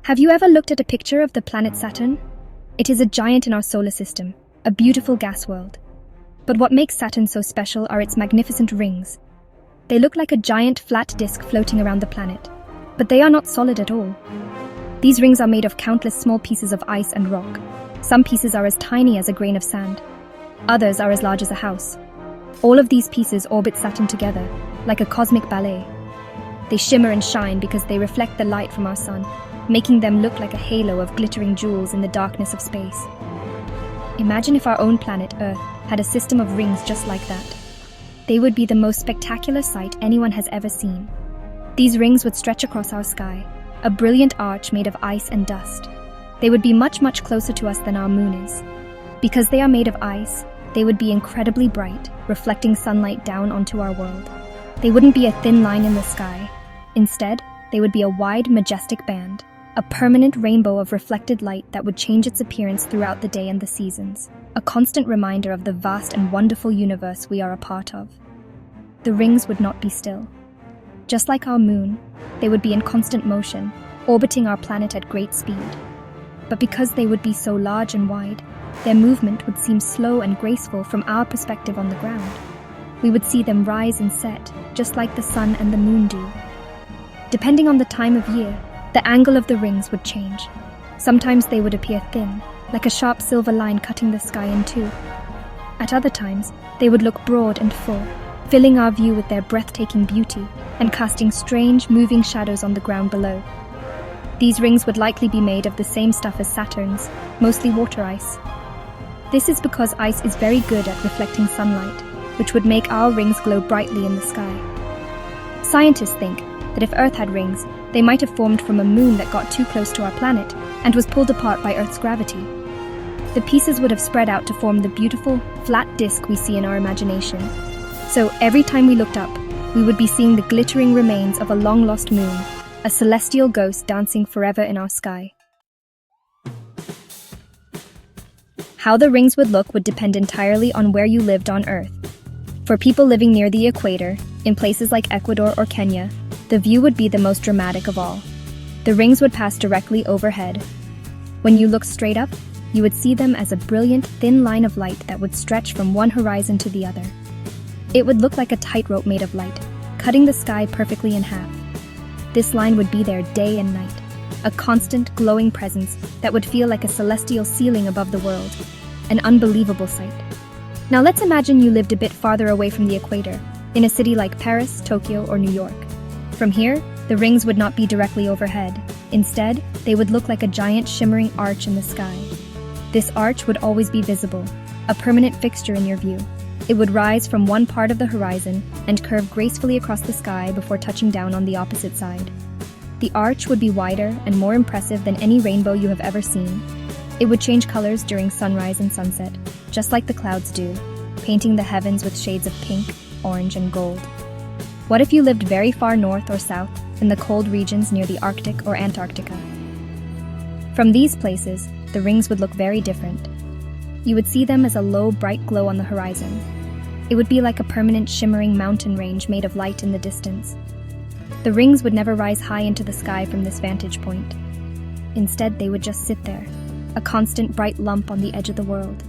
Have you ever looked at a picture of the planet Saturn? It is a giant in our solar system, a beautiful gas world. But what makes Saturn so special are its magnificent rings. They look like a giant flat disk floating around the planet, but they are not solid at all. These rings are made of countless small pieces of ice and rock. Some pieces are as tiny as a grain of sand. Others are as large as a house. All of these pieces orbit Saturn together, like a cosmic ballet. They shimmer and shine because they reflect the light from our sun, making them look like a halo of glittering jewels in the darkness of space. Imagine if our own planet, Earth, had a system of rings just like that. They would be the most spectacular sight anyone has ever seen. These rings would stretch across our sky, a brilliant arch made of ice and dust. They would be much, much closer to us than our moon is. Because they are made of ice, they would be incredibly bright, reflecting sunlight down onto our world. They wouldn't be a thin line in the sky. Instead, they would be a wide, majestic band, a permanent rainbow of reflected light that would change its appearance throughout the day and the seasons, a constant reminder of the vast and wonderful universe we are a part of. The rings would not be still. Just like our moon, they would be in constant motion, orbiting our planet at great speed. But because they would be so large and wide, their movement would seem slow and graceful from our perspective on the ground. We would see them rise and set, just like the sun and the moon do. Depending on the time of year, the angle of the rings would change. Sometimes they would appear thin, like a sharp silver line cutting the sky in two. At other times, they would look broad and full, filling our view with their breathtaking beauty and casting strange, moving shadows on the ground below. These rings would likely be made of the same stuff as Saturn's, mostly water ice. This is because ice is very good at reflecting sunlight, which would make our rings glow brightly in the sky. Scientists think that if Earth had rings, they might have formed from a moon that got too close to our planet and was pulled apart by Earth's gravity. The pieces would have spread out to form the beautiful, flat disk we see in our imagination. So every time we looked up, we would be seeing the glittering remains of a long-lost moon, a celestial ghost dancing forever in our sky. How the rings would look would depend entirely on where you lived on Earth. For people living near the equator, in places like Ecuador or Kenya, the view would be the most dramatic of all. The rings would pass directly overhead. When you looked straight up, you would see them as a brilliant, thin line of light that would stretch from one horizon to the other. It would look like a tightrope made of light, cutting the sky perfectly in half. This line would be there day and night, a constant, glowing presence that would feel like a celestial ceiling above the world, an unbelievable sight. Now let's imagine you lived a bit farther away from the equator, in a city like Paris, Tokyo, or New York. From here, the rings would not be directly overhead. Instead, they would look like a giant shimmering arch in the sky. This arch would always be visible, a permanent fixture in your view. It would rise from one part of the horizon and curve gracefully across the sky before touching down on the opposite side. The arch would be wider and more impressive than any rainbow you have ever seen. It would change colors during sunrise and sunset, just like the clouds do, painting the heavens with shades of pink, orange, and gold. What if you lived very far north or south in the cold regions near the Arctic or Antarctica? From these places, the rings would look very different. You would see them as a low, bright glow on the horizon. It would be like a permanent shimmering mountain range made of light in the distance. The rings would never rise high into the sky from this vantage point. Instead, they would just sit there, a constant bright lump on the edge of the world.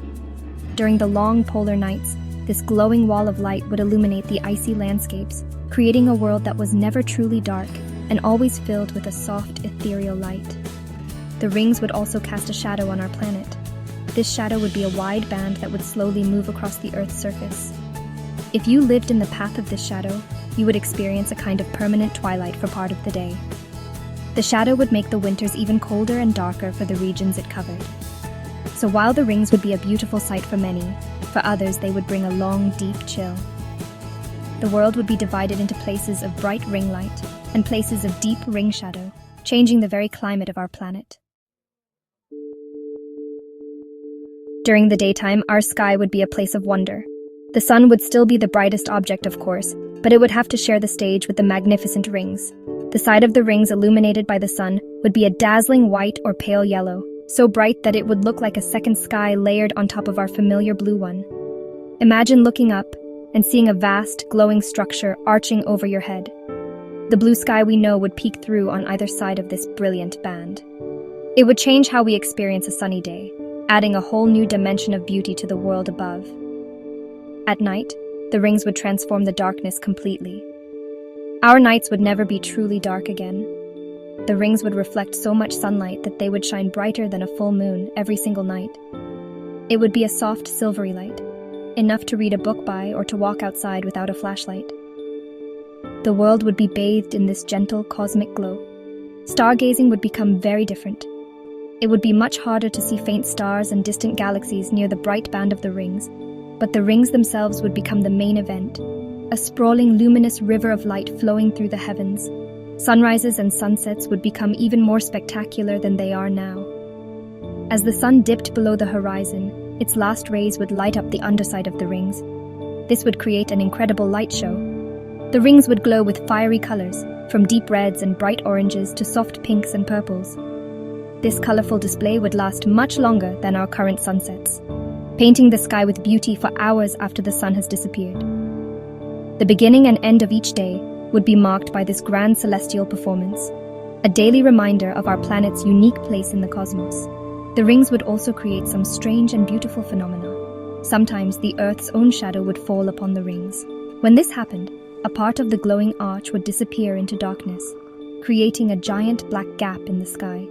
During the long polar nights, this glowing wall of light would illuminate the icy landscapes, creating a world that was never truly dark and always filled with a soft, ethereal light. The rings would also cast a shadow on our planet. This shadow would be a wide band that would slowly move across the Earth's surface. If you lived in the path of this shadow, you would experience a kind of permanent twilight for part of the day. The shadow would make the winters even colder and darker for the regions it covered. So while the rings would be a beautiful sight for many, for others they would bring a long, deep chill. The world would be divided into places of bright ring light and places of deep ring shadow, changing the very climate of our planet. During the daytime, our sky would be a place of wonder. The sun would still be the brightest object, of course, but it would have to share the stage with the magnificent rings. The side of the rings illuminated by the sun would be a dazzling white or pale yellow, so bright that it would look like a second sky layered on top of our familiar blue one. Imagine looking up and seeing a vast, glowing structure arching over your head. The blue sky we know would peek through on either side of this brilliant band. It would change how we experience a sunny day, adding a whole new dimension of beauty to the world above. At night, the rings would transform the darkness completely. Our nights would never be truly dark again. The rings would reflect so much sunlight that they would shine brighter than a full moon every single night. It would be a soft, silvery light, enough to read a book by or to walk outside without a flashlight. The world would be bathed in this gentle cosmic glow. Stargazing would become very different. It would be much harder to see faint stars and distant galaxies near the bright band of the rings, but the rings themselves would become the main event, a sprawling, luminous river of light flowing through the heavens. Sunrises and sunsets would become even more spectacular than they are now. As the sun dipped below the horizon, its last rays would light up the underside of the rings. This would create an incredible light show. The rings would glow with fiery colors, from deep reds and bright oranges to soft pinks and purples. This colorful display would last much longer than our current sunsets, painting the sky with beauty for hours after the sun has disappeared. The beginning and end of each day would be marked by this grand celestial performance, a daily reminder of our planet's unique place in the cosmos. The rings would also create some strange and beautiful phenomena. Sometimes the Earth's own shadow would fall upon the rings. When this happened, a part of the glowing arch would disappear into darkness, creating a giant black gap in the sky.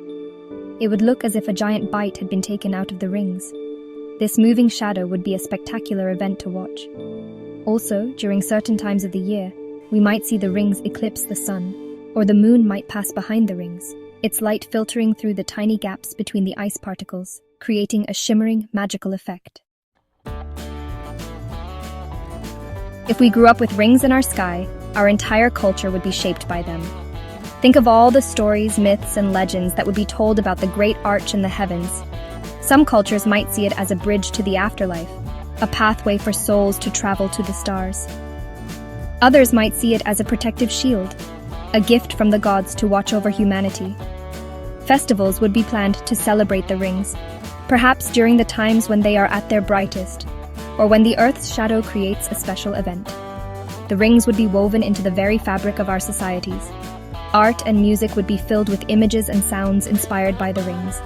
It would look as if a giant bite had been taken out of the rings. This moving shadow would be a spectacular event to watch. Also, during certain times of the year, we might see the rings eclipse the sun, or the moon might pass behind the rings, its light filtering through the tiny gaps between the ice particles, creating a shimmering, magical effect. If we grew up with rings in our sky, our entire culture would be shaped by them. Think of all the stories, myths, and legends that would be told about the great arch in the heavens. Some cultures might see it as a bridge to the afterlife, a pathway for souls to travel to the stars. Others might see it as a protective shield, a gift from the gods to watch over humanity. Festivals would be planned to celebrate the rings, perhaps during the times when they are at their brightest, or when the Earth's shadow creates a special event. The rings would be woven into the very fabric of our societies. Art and music would be filled with images and sounds inspired by the rings.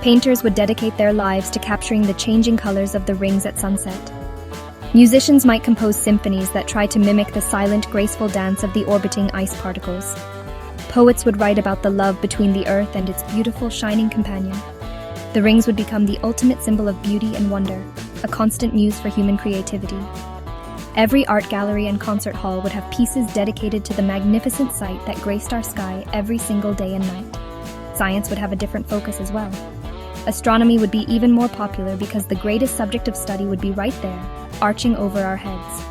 Painters would dedicate their lives to capturing the changing colors of the rings at sunset. Musicians might compose symphonies that try to mimic the silent, graceful dance of the orbiting ice particles. Poets would write about the love between the Earth and its beautiful, shining companion. The rings would become the ultimate symbol of beauty and wonder, a constant muse for human creativity. Every art gallery and concert hall would have pieces dedicated to the magnificent sight that graced our sky every single day and night. Science would have a different focus as well. Astronomy would be even more popular because the greatest subject of study would be right there, arching over our heads.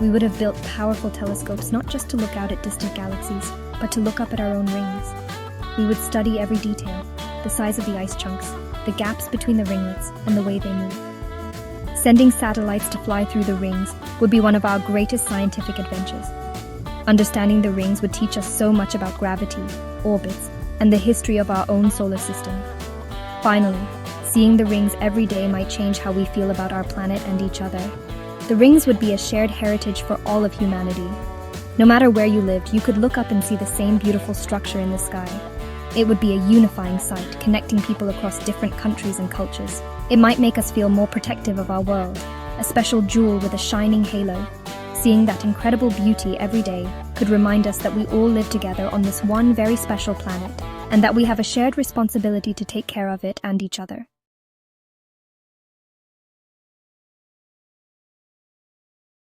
We would have built powerful telescopes not just to look out at distant galaxies, but to look up at our own rings. We would study every detail, the size of the ice chunks, the gaps between the ringlets, and the way they move. Sending satellites to fly through the rings would be one of our greatest scientific adventures. Understanding the rings would teach us so much about gravity, orbits, and the history of our own solar system. Finally, seeing the rings every day might change how we feel about our planet and each other. The rings would be a shared heritage for all of humanity. No matter where you lived, you could look up and see the same beautiful structure in the sky. It would be a unifying sight, connecting people across different countries and cultures. It might make us feel more protective of our world, a special jewel with a shining halo. Seeing that incredible beauty every day could remind us that we all live together on this one very special planet, and that we have a shared responsibility to take care of it and each other.